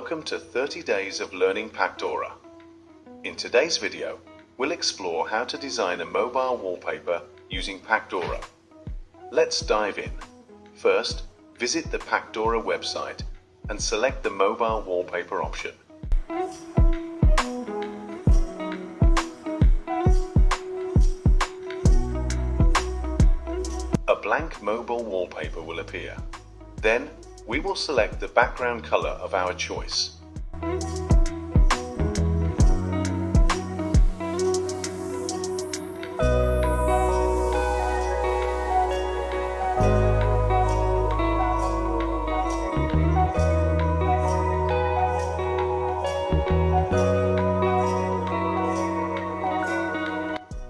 Welcome to 30 Days of Learning Pacdora. In today's video, we'll explore how to design a mobile wallpaper using Pacdora. Let's dive in. First, visit the Pacdora website and select the mobile wallpaper option. A blank mobile wallpaper will appear. Then, we will select the background color of our choice.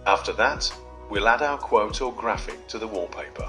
After that, we'll add our quote or graphic to the wallpaper.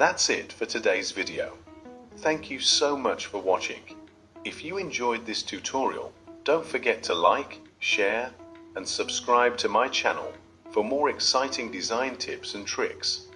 That's it for today's video. Thank you so much for watching. If you enjoyed this tutorial, don't forget to like, share, and subscribe to my channel for more exciting design tips and tricks.